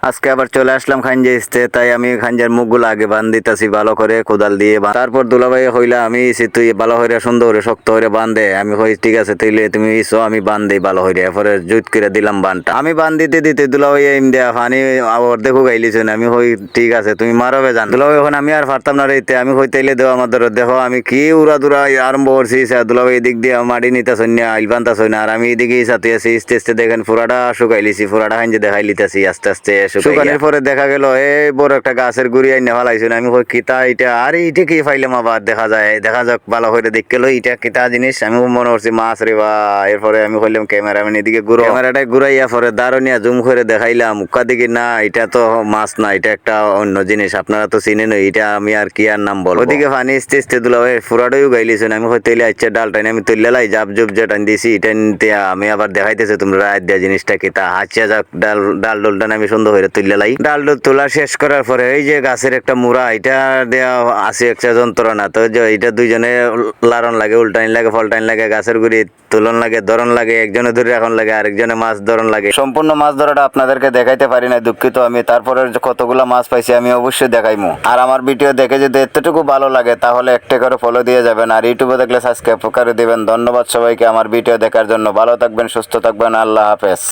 আজকে আবার চলে আসলাম খাঞ্জে ইস্তে, তাই আমি খাঞ্জার মুখগুলো আগে বান দিতেছি ভালো করে কোদাল দিয়ে। তারপর দুলাভাই হইলা আমি তুই ভালো হইরে সুন্দর হইরে শক্ত হইরে বান দে। আমি হই ঠিক আছে তাইলে তুমি ইসো আমি বান দিই ভালো হইরে। এরপরে জুত করে দিলাম বানটা। আমি বান দিতে দিতে দুলাভাই এম দেয়া পানি অর্ধেক গাইলিছে না। আমি হই ঠিক আছে তুমি মারবে জান। দুলাভাই এখন আমি আর পারতাম না রইতে। আমি হই তাইলে দেওয়া আমাদের দেখো আমি কি উড়া দুরা আরম্ভ করছি। দুলাভাই এদিক দিয়ে মাটি নিতেছ না আইল বানতাছ না, আর আমি এদিকে সাথে আছি। ইস্তে ইস্তে দেখেন পুরাটা শুকাইলিছি, পুরাটা খাঞ্জে দেখাই লিতেছি আস্তে আস্তে। শুকানোর পরে দেখা গেল এই বড় একটা গাছের গুড়ি আইনে ফেলাইছিল। আমি কই কিতা এটা, আর এইটা কি ফাইলাম আবার দেখা যায়, দেখা যাক ভালো করে দেখতে লো এটা কিতা জিনিস। আমি মনে করছি মাছ রে বা। এরপরে আমি কইলাম ক্যামেরাম্যান এদিকে ঘুরো, ক্যামেরাটা ঘুরাইয়া পরে দারুনিয়া জুম করে দেখাইলাম মুখা দিকে, না এটা তো মাছ না, এটা একটা অন্য জিনিস, আপনারা তো চিনেন এটা। আমি আর কি আর নাম বলবো। ওদিকে পানি ইস্তে ইস্তে দুলা ভাই ফুরাটাও গাইলিছেন। আমি কই তেলে আচ্ছা ডাল টাইনে আমি তুললাই জাপ জুপ যে টান দিছি এটা আমি আবার দেখাইতেছে তোমরা রাত দেওয়া জিনিসটা কিতা। আচ্ছা যাক ডাল ডোলটা আমি সুন্দর হয়ে তুললাই। ডাল ডোল তোলা শেষ করার পরে এই যে গাছের একটা মুড়া এটা দেওয়া আছে একটা যন্ত্রণা, তো এটা দুইজনে লারণ লাগে, উল্টাইন লাগে, ফলটাইন লাগে, গাছের গুড়ি তুলন লাগে, ধরন লাগে, একজনে ধরে এখন লাগে, আরেকজনে মাছ ধরন লাগে। সম্পূর্ণ মাছ ধরাটা আপনাদেরকে দেখাইতে পারি না, দুঃখিত আমি। তারপরে কতগুলা মাছ পাইছি আমি অবশ্যই দেখাইমু। আর আমার ভিডিও দেখে যদি এতটুকু ভালো লাগে তাহলে একটা করে ফলো দিয়ে যাবেন, আর ইউটিউবে দেখলে সাবস্ক্রাইব করে দিবেন। ধন্যবাদ সবাইকে আমার ভিডিও দেখার জন্য। ভালো থাকবেন, সুস্থ থাকবেন, আল্লাহ হাফেজ।